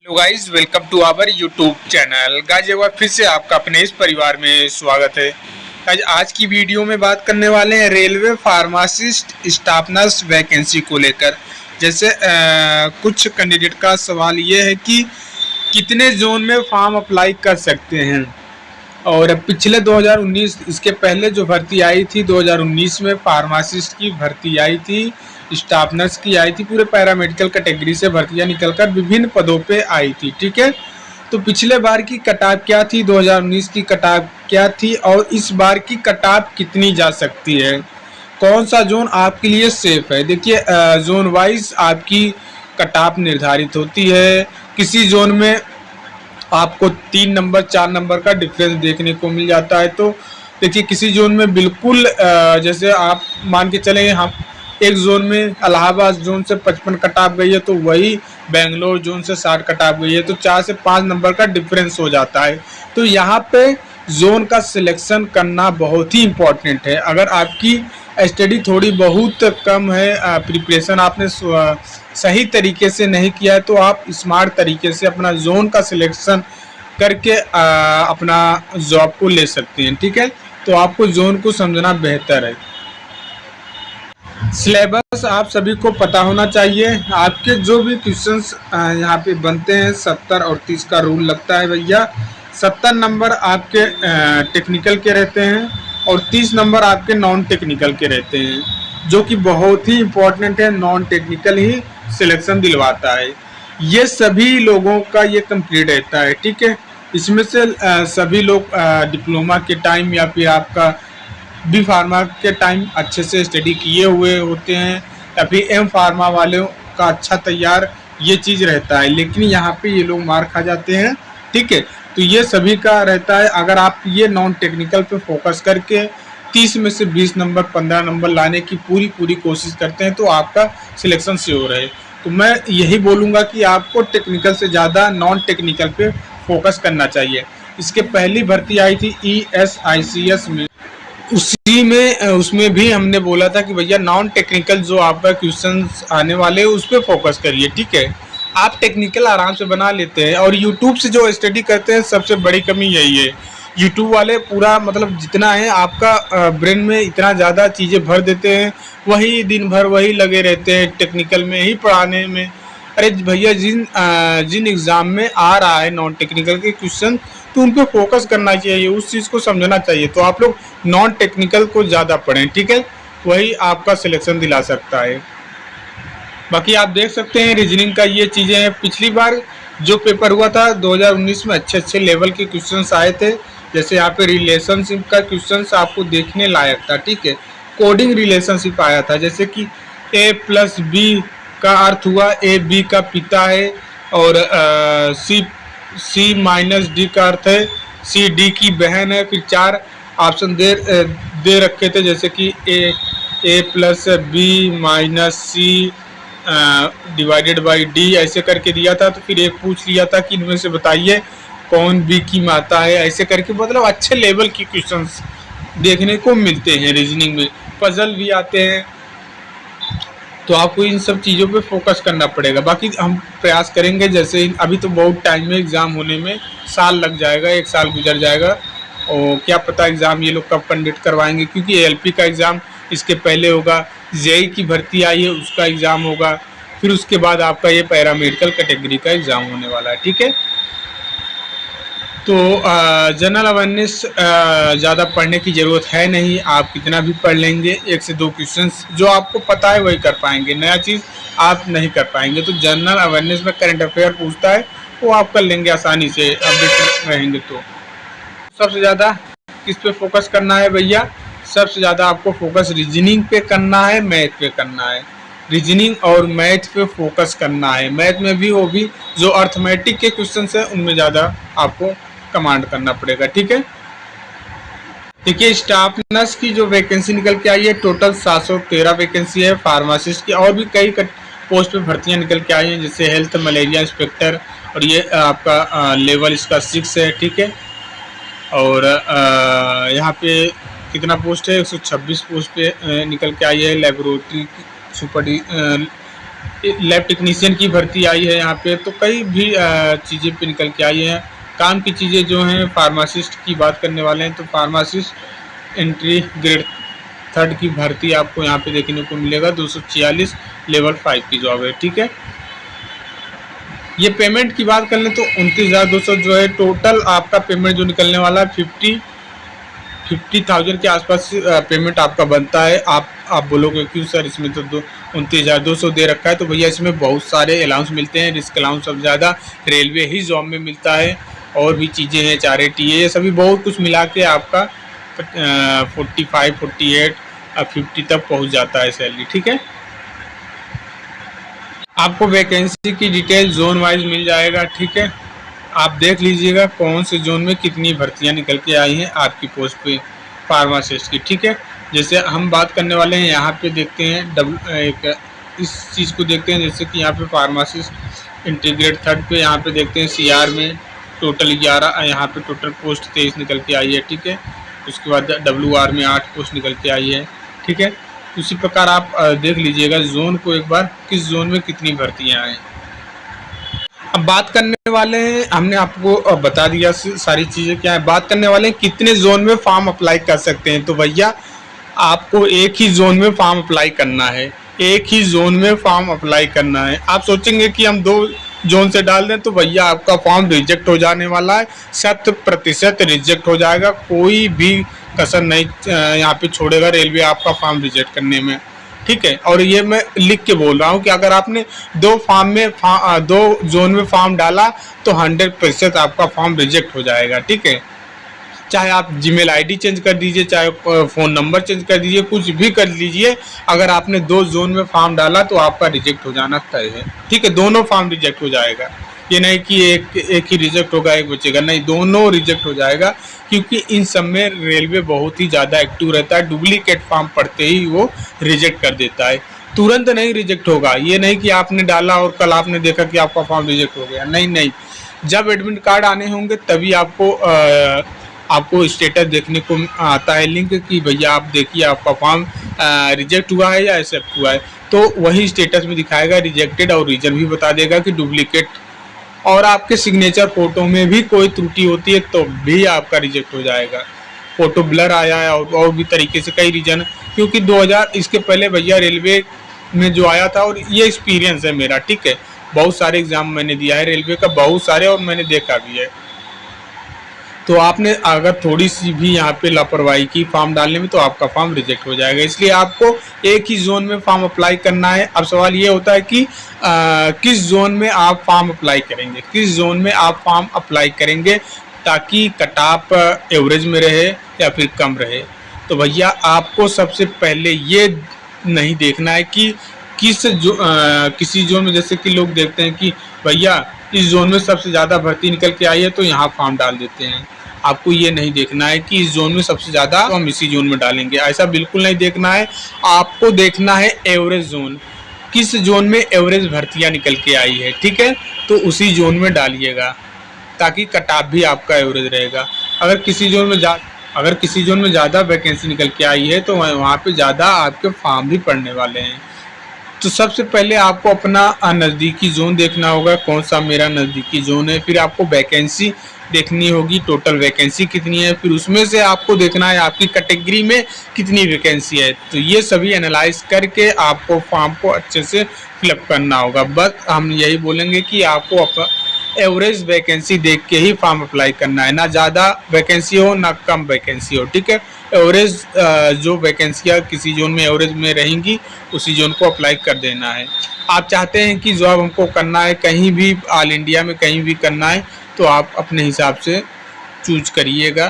Hello guys, welcome to our YouTube channel. Guys एक बार फिर से आपका अपने इस परिवार में स्वागत है। गाइस आज की वीडियो में बात करने वाले हैं railway pharmacist staff nurse vacancy को लेकर। जैसे कुछ कैंडिडेट का सवाल ये है कि कितने जोन में फॉर्म अप्लाई कर सकते हैं। और पिछले 2019 इसके पहले जो भर्ती आई थी 2019 में फार्मासिस्ट की भर्ती आई थी, स्टाफ नर्स की आई थी, पूरे पैरामेडिकल कैटेगरी से भर्तियां निकलकर विभिन्न पदों पे आई थी। ठीक है, तो पिछले बार की कटाप क्या थी, 2019 की कटाप क्या थी और इस बार की कटाप कितनी जा सकती है, कौन सा जोन आपके लिए सेफ है। देखिए जोन वाइज आपकी कटाप निर्धारित होती है। किसी जोन में आपको 3 नंबर 4 नंबर का डिफरेंस देखने को मिल जाता है। तो देखिए किसी जोन में बिल्कुल जैसे आप मान के चलें, हम एक जोन में इलाहाबाद जोन से 55 कटाप गई है तो वही बेंगलोर जोन से 60 कटाप गई है, तो 4 से 5 नंबर का डिफरेंस हो जाता है। तो यहाँ पे जोन का सिलेक्शन करना बहुत ही इम्पोर्टेंट है। अगर आपकी स्टडी थोड़ी बहुत कम है, प्रिपरेशन आपने सही तरीके से नहीं किया है, तो आप स्मार्ट तरीके से अपना जोन का सिलेक्शन करके अपना जॉब को ले सकते हैं। ठीक है, तो आपको जोन को समझना बेहतर है। सिलेबस आप सभी को पता होना चाहिए। आपके जो भी क्वेश्चंस यहाँ पे बनते हैं 70 और 30 का रूल लगता है भैया। 70 नंबर आपके टेक्निकल के रहते हैं और 30 नंबर आपके नॉन टेक्निकल के रहते हैं, जो कि बहुत ही इम्पोर्टेंट है। नॉन टेक्निकल ही सिलेक्शन दिलवाता है। ये सभी लोगों का ये कंप्लीट रहता है। ठीक है, इसमें से सभी लोग डिप्लोमा के टाइम या फिर आपका बी फार्मा के टाइम अच्छे से स्टडी किए हुए होते हैं, या फिर एम फार्मा वालों का अच्छा तैयार ये चीज़ रहता है, लेकिन यहाँ पे ये लोग मार खा जाते हैं। ठीक है, तो ये सभी का रहता है। अगर आप ये नॉन टेक्निकल पे फोकस करके 30 में से 20 नंबर 15 नंबर लाने की पूरी कोशिश करते हैं तो आपका सिलेक्शन श्योर है। तो मैं यही बोलूँगा कि आपको टेक्निकल से ज़्यादा नॉन टेक्निकल पे फोकस करना चाहिए। इसके पहली भर्ती आई थी ESICS में, उसमें भी हमने बोला था कि भैया नॉन टेक्निकल जो आपका क्वेश्चंस आने वाले हैं उस पर फोकस करिए। ठीक है, आप टेक्निकल आराम से बना लेते हैं और यूट्यूब से जो स्टडी करते हैं सबसे बड़ी कमी यही है। यूट्यूब वाले पूरा मतलब जितना है आपका ब्रेन में इतना ज़्यादा चीज़ें भर देते हैं, वही दिन भर वही लगे रहते हैं टेक्निकल में ही पढ़ाने में। अरे भैया जिन एग्ज़ाम में आ रहा है नॉन टेक्निकल के क्वेश्चन, तो उन पर फोकस करना चाहिए, उस चीज़ को समझना चाहिए। तो आप लोग नॉन टेक्निकल को ज़्यादा पढ़ें। ठीक है, वही आपका सिलेक्शन दिला सकता है। बाकी आप देख सकते हैं रीजनिंग का ये चीज़ें हैं। पिछली बार जो पेपर हुआ था 2019 में अच्छे लेवल के क्वेश्चंस आए थे। जैसे यहाँ पे रिलेशनशिप का क्वेश्चंस आपको देखने लायक था। ठीक है, कोडिंग रिलेशनशिप आया था, जैसे कि A+B का अर्थ हुआ A B का पिता है और C-D का अर्थ है C D की बहन है। फिर 4 ऑप्शन दे रखे थे, जैसे कि A+B-C डिवाइडेड बाई D ऐसे करके दिया था। तो फिर एक पूछ लिया था कि इनमें से बताइए कौन B की माता है, ऐसे करके। मतलब अच्छे लेवल की क्वेश्चंस देखने को मिलते हैं। रीजनिंग में पजल भी आते हैं, तो आपको इन सब चीज़ों पे फोकस करना पड़ेगा। बाकी हम प्रयास करेंगे, जैसे अभी तो बहुत टाइम है एग्ज़ाम होने में, साल लग जाएगा, 1 साल गुजर जाएगा और क्या पता एग्ज़ाम ये लोग कब कंडक्ट करवाएंगे, क्योंकि ALP का एग्ज़ाम इसके पहले होगा, JEE की भर्ती आई है उसका एग्ज़ाम होगा, फिर उसके बाद आपका ये पैरामेडिकल कैटेगरी का एग्ज़ाम होने वाला है। ठीक है, तो जनरल अवेयरनेस ज़्यादा पढ़ने की ज़रूरत है नहीं। आप कितना भी पढ़ लेंगे, 1 से 2 क्वेश्चंस जो आपको पता है वही कर पाएंगे, नया चीज़ आप नहीं कर पाएंगे। तो जनरल अवेयरनेस में करंट अफेयर पूछता है वो आप कर लेंगे आसानी से, अपडेट रहेंगे। तो सबसे ज़्यादा किस पे फोकस करना है भैया? सबसे ज़्यादा आपको फोकस रीजनिंग पे करना है, मैथ पे करना है। रीजनिंग और मैथ पे फोकस करना है। मैथ में भी वो भी जो अर्थमेटिक के क्वेश्चन हैं उनमें ज़्यादा आपको कमांड करना पड़ेगा। ठीक है, देखिए स्टाफ नर्स की जो वैकेंसी निकल के आई है टोटल 713 वैकेंसी है। फार्मासिस्ट की और भी कई पोस्ट पे भर्तियां निकल के आई हैं, जैसे हेल्थ मलेरिया इंस्पेक्टर, और ये आपका लेवल इसका 6 है। ठीक है, और यहाँ पे कितना पोस्ट है, 126 पोस्ट पे निकल के आई है। लेबोरेटरी सुपर लैब टेक्नीशियन की भर्ती आई है यहाँ पे, तो कई भी चीज़ें पे निकल के आई हैं। काम की चीज़ें जो हैं, फार्मासिस्ट की बात करने वाले हैं तो फार्मासिस्ट एंट्री ग्रेड 3 की भर्ती आपको यहाँ पे देखने को मिलेगा। 246 लेवल 5 की जॉब है, ठीक है। ये पेमेंट की बात कर लें तो 29,200 जो है टोटल आपका पेमेंट जो निकलने वाला है 50,000 के आसपास पेमेंट आपका बनता है। आप बोलोगे क्यों सर इसमें तो 29,200 दे रखा है? तो भैया इसमें बहुत सारे अलाउंस मिलते हैं, रिस्क अलाउंस सबसे ज़्यादा रेलवे ही जॉब में मिलता है, और भी चीज़ें हैं, चैरिटी है, ये सभी बहुत कुछ मिला के आपका 45, 48 50 तक पहुंच जाता है सैलरी, ठीक है। आपको वैकेंसी की डिटेल जोन वाइज मिल जाएगा, ठीक है। आप देख लीजिएगा कौन से जोन में कितनी भर्तियां निकल के आई हैं आपकी पोस्ट पे फार्मासिस्ट की, ठीक है। जैसे हम बात करने वाले हैं यहाँ पे देखते हैं एक इस चीज़ को देखते हैं, जैसे कि यहाँ पे फार्मासिस्ट इंटीग्रेट 3 पे यहाँ पे देखते हैं CR में टोटल 11, यहाँ पे टोटल पोस्ट 23 निकल के आई है, ठीक है। उसके बाद WR में 8 पोस्ट निकल के आई है, ठीक है। उसी प्रकार आप देख लीजिएगा जोन को एक बार, किस जोन में कितनी भर्तियां हैं। अब बात करने वाले हैं, हमने आपको बता दिया सारी चीज़ें क्या है। बात करने वाले हैं कितने जोन में फॉर्म अप्लाई कर सकते हैं। तो भैया आपको एक ही जोन में फॉर्म अप्लाई करना है, एक ही जोन में फॉर्म अप्लाई करना है। आप सोचेंगे कि हम 2 जोन से डाल दें, तो भैया आपका फॉर्म रिजेक्ट हो जाने वाला है, 100% रिजेक्ट हो जाएगा। कोई भी कसर नहीं यहाँ पे छोड़ेगा रेलवे आपका फॉर्म रिजेक्ट करने में, ठीक है। और ये मैं लिख के बोल रहा हूँ कि अगर आपने 2 जोन में फॉर्म डाला तो 100% आपका फॉर्म रिजेक्ट हो जाएगा, ठीक है। चाहे आप जीमेल आईडी चेंज कर दीजिए, चाहे फ़ोन नंबर चेंज कर दीजिए, कुछ भी कर लीजिए, अगर आपने 2 जोन में फॉर्म डाला तो आपका रिजेक्ट हो जाना तय है, ठीक है। दोनों फॉर्म रिजेक्ट हो जाएगा, ये नहीं कि एक ही रिजेक्ट होगा एक बचेगा, नहीं, दोनों रिजेक्ट हो जाएगा। क्योंकि इन सब में रेलवे बहुत ही ज़्यादा एक्टिव रहता है, डुप्लीकेट फॉर्म पढ़ते ही वो रिजेक्ट कर देता है। तुरंत नहीं रिजेक्ट होगा, ये नहीं कि आपने डाला और कल आपने देखा कि आपका फॉर्म रिजेक्ट हो गया, नहीं नहीं। जब एडमिट कार्ड आने होंगे तभी आपको स्टेटस देखने को आता है लिंक कि भैया आप देखिए आपका फॉर्म रिजेक्ट हुआ है या एक्सेप्ट हुआ है, तो वही स्टेटस में दिखाएगा रिजेक्टेड, और रीजन भी बता देगा कि डुप्लीकेट। और आपके सिग्नेचर फोटो में भी कोई त्रुटि होती है तो भी आपका रिजेक्ट हो जाएगा। फोटो ब्लर आया है और भी तरीके से कई रीजन, क्योंकि 2000 इसके पहले भैया रेलवे में जो आया था, और ये एक्सपीरियंस है मेरा, ठीक है। बहुत सारे एग्जाम मैंने दिया है रेलवे का, बहुत सारे, और मैंने देखा भी है। तो आपने अगर थोड़ी सी भी यहाँ पे लापरवाही की फॉर्म डालने में तो आपका फॉर्म रिजेक्ट हो जाएगा। इसलिए आपको एक ही जोन में फॉर्म अप्लाई करना है। अब सवाल ये होता है कि किस जोन में आप फॉर्म अप्लाई करेंगे, किस जोन में आप फॉर्म अप्लाई करेंगे ताकि कट ऑफ एवरेज में रहे या फिर कम रहे। तो भैया आपको सबसे पहले ये नहीं देखना है कि किसी जोन में, जैसे कि लोग देखते हैं कि भैया इस जोन में सबसे ज़्यादा भर्ती निकल के आई है तो यहाँ फॉर्म डाल देते हैं। आपको ये नहीं देखना है कि इस जोन में सबसे ज़्यादा तो हम इसी जोन में डालेंगे, ऐसा बिल्कुल नहीं देखना है। आपको देखना है एवरेज जोन, किस जोन में एवरेज भर्तियाँ निकल के आई है, ठीक है, तो उसी जोन में डालिएगा ताकि कट ऑफ भी आपका एवरेज रहेगा। अगर किसी जोन में ज़्यादा वैकेंसी निकल के आई है तो वहाँ पे ज़्यादा आपके फॉर्म भी पड़ने वाले हैं। तो सबसे पहले आपको अपना नज़दीकी जोन देखना होगा, कौन सा मेरा नज़दीकी जोन है। फिर आपको वैकेंसी देखनी होगी, टोटल वैकेंसी कितनी है, फिर उसमें से आपको देखना है आपकी कैटेगरी में कितनी वैकेंसी है। तो ये सभी एनालाइज करके आपको फॉर्म को अच्छे से फिलअप करना होगा। बस हम यही बोलेंगे कि आपको एवरेज वैकेंसी देख के ही फॉर्म अप्लाई करना है, ना ज़्यादा वैकेंसी हो ना कम वैकेंसी हो, ठीक है। एवरेज जो वैकेंसियाँ किसी जोन में एवरेज में रहेंगी उसी जोन को अप्लाई कर देना है। आप चाहते हैं कि जॉब हमको करना है कहीं भी ऑल इंडिया में कहीं भी करना है तो आप अपने हिसाब से चूज करिएगा।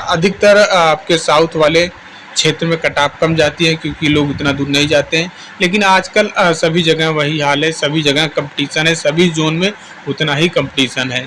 अधिकतर आपके साउथ वाले क्षेत्र में कट ऑफ कम जाती है क्योंकि लोग इतना दूर नहीं जाते हैं, लेकिन आजकल सभी जगह वही हाल है, सभी जगह कंपटीशन है, सभी जोन में उतना ही कंपटीशन है।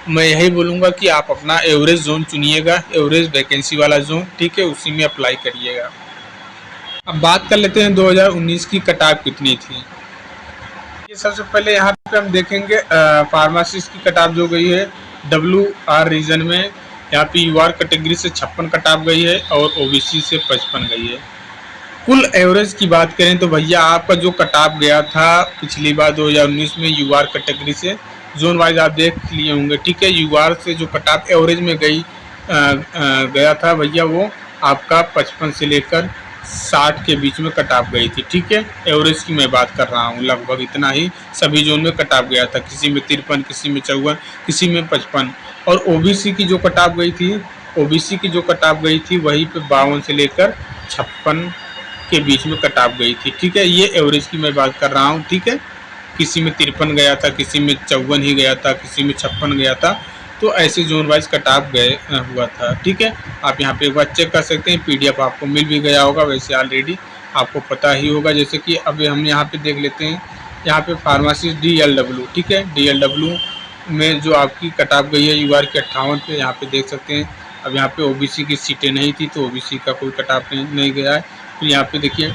मैं यही बोलूँगा कि आप अपना एवरेज जोन चुनिएगा, एवरेज वैकेंसी वाला जोन, ठीक है, उसी में अप्लाई करिएगा। अब बात कर लेते हैं 2019 की कट ऑफ कितनी थी। ये सबसे पहले यहाँ पे हम देखेंगे फार्मासिस्ट की कट ऑफ जो गई है WR रीजन में, यहाँ पे UR कैटेगरी से 56 कट ऑफ गई है और OBC से 55 गई है। कुल एवरेज की बात करें तो भैया आपका जो कट ऑफ गया था पिछली बार 2019 में यूआर कैटेगरी से, जोन वाइज आप देख लिए होंगे, ठीक है। यूआर से जो कट ऑफ एवरेज में गया था भैया, वो आपका 55 से लेकर 60 के बीच में कट ऑफ गई थी, ठीक है। एवरेज की मैं बात कर रहा हूँ, लगभग इतना ही सभी जोन में कट ऑफ गया था, किसी में 53, किसी में 54, किसी में 55। और ओबीसी की जो कट ऑफ गई थी, ओबीसी की जो कट ऑफ गई थी वहीं पे 52 से लेकर 56 के बीच में कट ऑफ गई थी, ठीक है। ये एवरेज की मैं बात कर रहा हूँ, ठीक है। किसी में 53 गया था, किसी में 54 ही गया था, किसी में 56 गया था, तो ऐसे जोन वाइज कट ऑफ गए हुआ था, ठीक है। आप यहाँ पे एक बार चेक कर सकते हैं, पीडीएफ आपको मिल भी गया होगा, वैसे ऑलरेडी आपको पता ही होगा। जैसे कि अभी हम यहाँ पे देख लेते हैं, यहाँ पे फार्मासिस्ट DLW, ठीक है। DLW में जो आपकी कट ऑफ गई है यूआर के 58 पे, यहाँ पे देख सकते हैं। अब यहाँ पे ओबीसी की सीटें नहीं थी तो ओबीसी का कोई कट ऑफ नहीं गया है। फिर यहाँ पे देखिए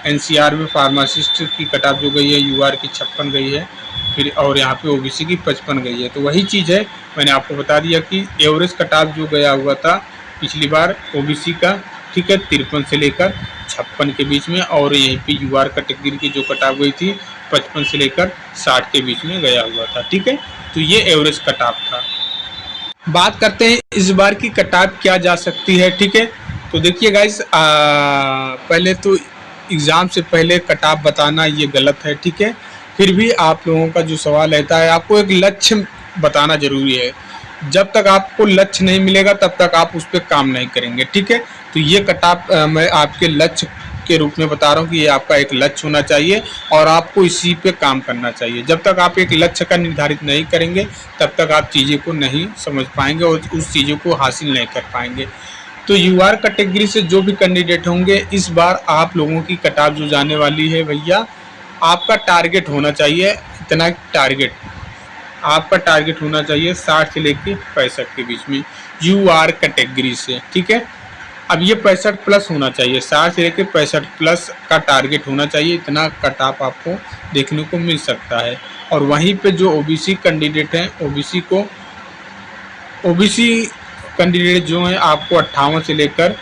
एनसीआर में फार्मासिस्ट की कट ऑफ जो गई है यूआर की 56 गई है, फिर और यहाँ पे ओबीसी की 55 गई है। तो वही चीज़ है, मैंने आपको बता दिया कि एवरेज कट ऑफ जो गया हुआ था पिछली बार ओबीसी का, ठीक है, 53 से लेकर 56 के बीच में, और यहीं पे यूआर कैटेगरी की जो कट ऑफ गई थी 55 से लेकर 60 के बीच में गया हुआ था, ठीक है। तो ये एवरेज कट ऑफ था। बात करते हैं इस बार की कट ऑफ क्या जा सकती है, ठीक है। तो देखिए गाइस, पहले तो एग्ज़ाम से पहले कट ऑफ बताना ये गलत है, ठीक है। फिर भी आप लोगों का जो सवाल रहता है, आपको एक लक्ष्य बताना ज़रूरी है। जब तक आपको लक्ष्य नहीं मिलेगा तब तक आप उस पर काम नहीं करेंगे, ठीक है। तो ये कट ऑफ मैं आपके लक्ष्य के रूप में बता रहा हूँ कि ये आपका एक लक्ष्य होना चाहिए और आपको इसी पे काम करना चाहिए। जब तक आप एक लक्ष्य का निर्धारित नहीं करेंगे तब तक आप चीज़ों को नहीं समझ पाएंगे और उस चीज़ों को हासिल नहीं कर पाएंगे। तो यूआर कैटेगरी से जो भी कैंडिडेट होंगे, इस बार आप लोगों की कट ऑफ जो जाने वाली है भैया, आपका टारगेट होना चाहिए इतना, टारगेट आपका टारगेट होना चाहिए 60 से लेकर 65 के बीच में यूआर कैटेगरी से, ठीक है। अब ये 65 प्लस होना चाहिए, 60 से लेकर 65 प्लस का टारगेट होना चाहिए, इतना कट ऑफ आपको देखने को मिल सकता है। और वहीं पे जो ओबीसी कैंडिडेट हैं, ओबीसी कैंडिडेट जो हैं आपको 58 से लेकर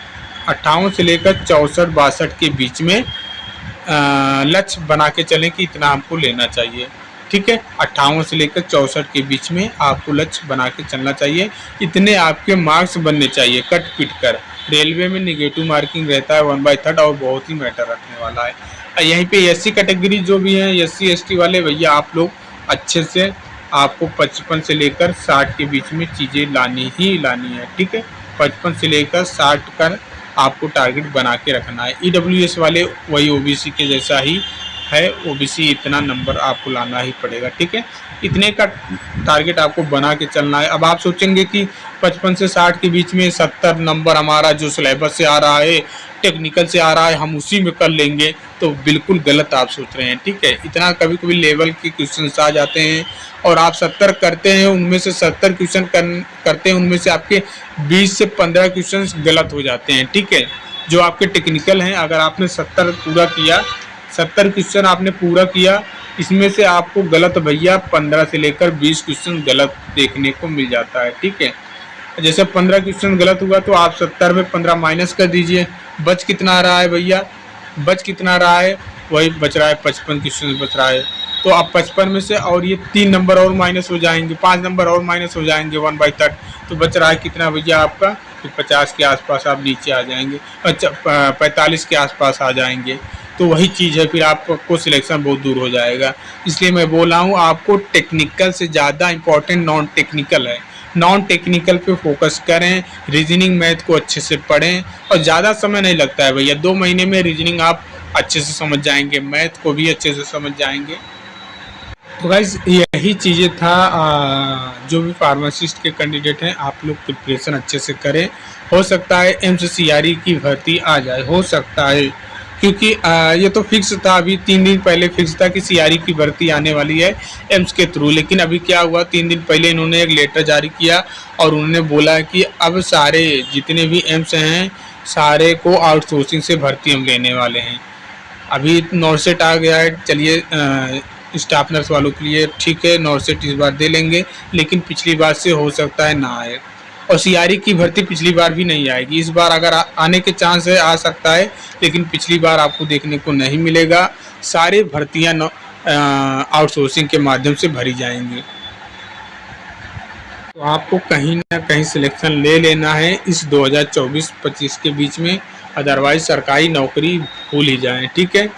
64-62 के बीच में लक्ष्य बना के चलें कि इतना हमको लेना चाहिए, ठीक है। 58 से लेकर 64 के बीच में आपको लक्ष्य बना के चलना चाहिए, इतने आपके मार्क्स बनने चाहिए कट पिट कर। रेलवे में नेगेटिव मार्किंग रहता है 1/3 और बहुत ही मैटर रखने वाला है। यहीं पे एससी कैटेगरी जो भी है, SC ST वाले भैया, आप लोग अच्छे से, आपको 55 से लेकर 60 के बीच में चीज़ें लानी ही लानी है, ठीक है। 55 से लेकर 60 कर आपको टारगेट बना के रखना है। EWS वाले वही ओबीसी के जैसा ही है, ओबीसी इतना नंबर आपको लाना ही पड़ेगा, ठीक है। इतने का टारगेट आपको बना के चलना है। अब आप सोचेंगे कि 55 से 60 के बीच में 70 नंबर हमारा जो सिलेबस से आ रहा है, टेक्निकल से आ रहा है, हम उसी में कर लेंगे, तो बिल्कुल गलत आप सोच रहे हैं, ठीक है। इतना कभी कभी लेवल के क्वेश्चन आ जाते हैं और आप 70 करते हैं, उनमें से 70 क्वेश्चन करते हैं, उनमें से आपके 20 से 15 क्वेश्चन गलत हो जाते हैं, ठीक है। जो आपके टेक्निकल हैं, अगर आपने 70 पूरा किया, 70 क्वेश्चन आपने पूरा किया, इसमें से आपको गलत भैया 15 से लेकर 20 क्वेश्चन गलत देखने को मिल जाता है, ठीक है। जैसे 15 क्वेश्चन गलत हुआ तो आप 70 में 15 माइनस कर दीजिए, बच कितना आ रहा है भैया, बच कितना आ रहा है, वही बच रहा है 55 क्वेश्चन बच रहा है। तो आप 55 में से और ये 3 नंबर और माइनस हो जाएंगे, 5 नंबर और माइनस हो जाएंगे 1/3, तो बच रहा है कितना भैया आपका, फिर 50 के आसपास आप नीचे आ जाएंगे, अच्छा 45 के आसपास आ जाएंगे। तो वही चीज़ है, फिर आपको सिलेक्शन बहुत दूर हो जाएगा। इसलिए मैं बोल रहा हूँ, आपको टेक्निकल से ज़्यादा इम्पोर्टेंट नॉन टेक्निकल है। नॉन टेक्निकल पे फोकस करें, रीजनिंग मैथ को अच्छे से पढ़ें, और ज़्यादा समय नहीं लगता है भैया, 2 महीने में रीजनिंग आप अच्छे से समझ जाएंगे, मैथ को भी अच्छे से समझ जाएंगे। तो गाइस यही चीज़ें था, जो भी फार्मासिस्ट के कैंडिडेट हैं, आप लोग प्रिपरेशन अच्छे से करें। हो सकता है एम्स CRE की भर्ती आ जाए, हो सकता है, क्योंकि ये तो फिक्स था, अभी 3 दिन पहले फिक्स था कि CRE की भर्ती आने वाली है एम्स के थ्रू। लेकिन अभी क्या हुआ, 3 दिन पहले इन्होंने एक लेटर जारी किया और उन्होंने बोला कि अब सारे जितने भी एम्स हैं, सारे को आउटसोर्सिंग से भर्ती हम लेने वाले हैं। अभी नॉर्सेट आ गया है, चलिए स्टाफ नर्स वालों के लिए ठीक है, नॉर्सेट इस बार दे लेंगे, लेकिन पिछली बार से हो सकता है ना आए। और सीआरई की भर्ती पिछली बार भी नहीं आएगी। इस बार अगर आने के चांस है, आ सकता है, लेकिन पिछली बार आपको देखने को नहीं मिलेगा। सारी भर्तियां आउटसोर्सिंग के माध्यम से भरी जाएंगी। तो आपको कहीं ना कहीं सिलेक्शन ले लेना है इस 2024-25 के बीच में, अदरवाइज सरकारी नौकरी भूल ही जाएं। ठीक है,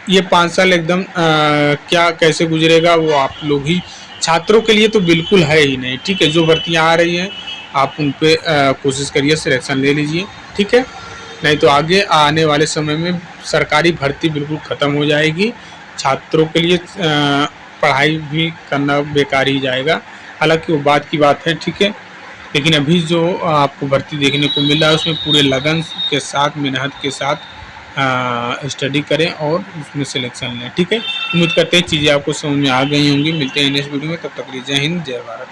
ये 5 साल एकदम क्या कैसे गुजरेगा वो आप लोग ही, छात्रों के लिए तो बिल्कुल है ही नहीं। ठीक है, जो भर्तियां आ रही हैं आप उन पे कोशिश करिए, सिलेक्शन ले लीजिए। ठीक है, नहीं तो आगे आने वाले समय में सरकारी भर्ती बिल्कुल ख़त्म हो जाएगी, छात्रों के लिए पढ़ाई भी करना बेकार ही जाएगा। हालांकि वो बात की बात है। ठीक है, लेकिन अभी जो आपको भर्ती देखने को मिल रहा है उसमें पूरे लगन के साथ, मेहनत के साथ स्टडी करें और उसमें सिलेक्शन लें। ठीक है, उम्मीद करते हैं चीज़ें आपको समझ में आ गई होंगी। मिलते हैं नेक्स्ट वीडियो में, तब तक के लिए जय हिंद, जय भारत।